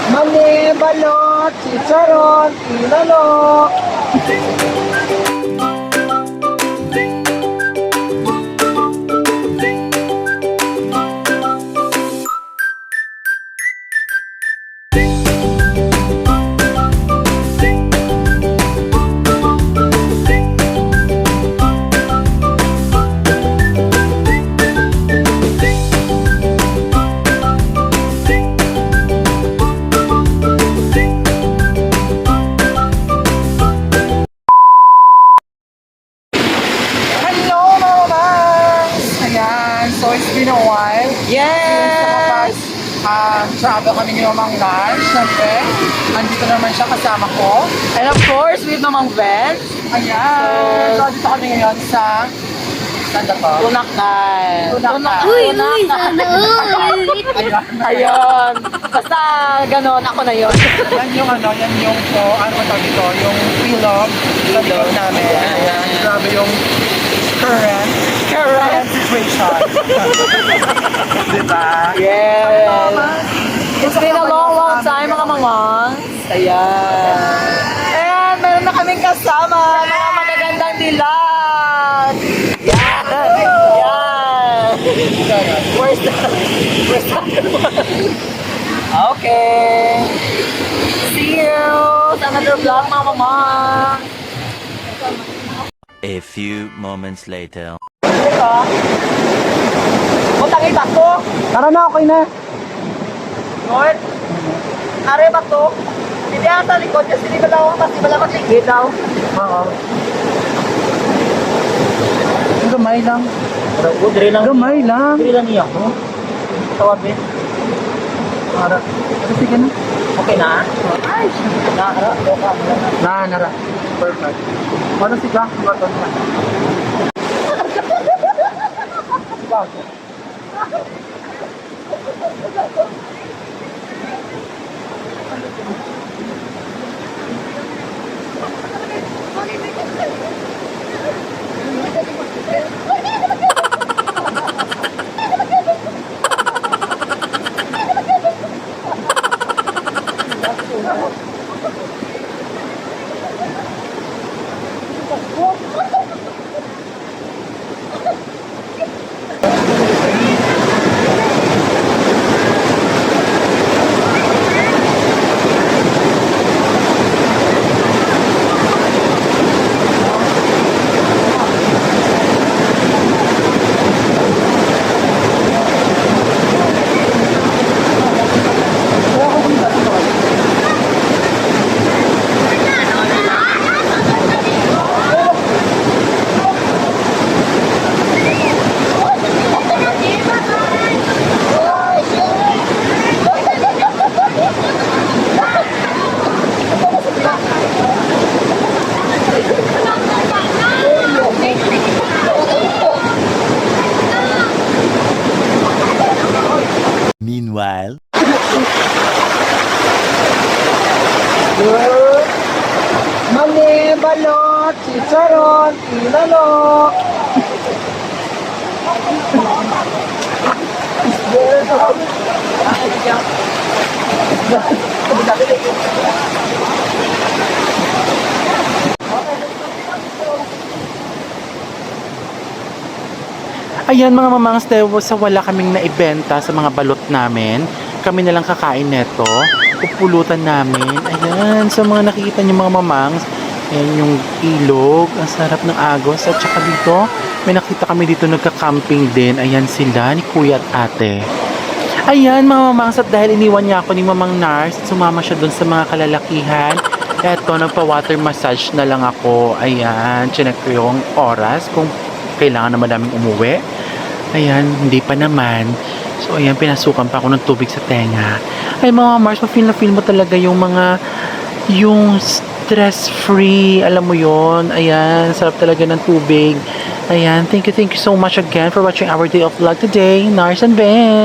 Mani, balot, chicharon, inalo. So it's been a while. Yes! Travel kami ni Mamang Lars. Siyempre, andito naman siya kasama ko. And of course, with Mamang Vel, Ayan. So, dito kami ngayon sa... Saan na to? Tunakay. Tunakay. Uy, sana all. Ayan. Ayun. Basta ganon, ako na yun. Yan yung ano ba tawag dito? Yung vlog. Vlog namin. Ayan. Grabe yung current situation. Diba? Yes. It's been a long time, mga mamang. Ayan. And meron na kaming kasama, mga magagandang dilag. Yan. Yan. Where's the Okay. See you sa another vlog, mga mamang. A few moments later. Ito. Butang iba ko. Tara na, okay na. Lord. Are ba to? Hindi ata likod kasi hindi ba daw mas iba lang matigil daw. Oo. Gamay lang. Udre lang. Gamay lang. Udre lang niya ko. Tawabin. Tara. Sige na. Okay na? Ay, nara. Nara. Perfect. Ano si Jack? Maton na. Meanwhile, Mani, balot, chicharon, inalo. Ayan mga mamangs, dahil sa wala kaming naibenta sa mga balot namin, kami na lang kakain neto. Pupulutan namin. Ayan, so mga nakikita niyo mga mamangs, ayan yung ilog, ang sarap ng agos. At saka dito, may nakita kami dito nagka-camping din. Ayan sila, ni kuya at ate. Ayan mga mamangs, at dahil iniwan niya ako ni Mamang Nars, sumama siya dun sa mga kalalakihan. Eto, nagpa-water massage na lang ako. Ayan, chinek ko yung oras kung kailangan na madaming umuwi. Ayan, hindi pa naman. So, ayan, pinasukan pa ako ng tubig sa tenga. Ay, mga Mars, ma-feel na feel mo talaga yung mga, yung stress-free, alam mo yon. Ayan, sarap talaga ng tubig. Ayan, thank you so much again for watching our day of vlog today. Nars and Ben.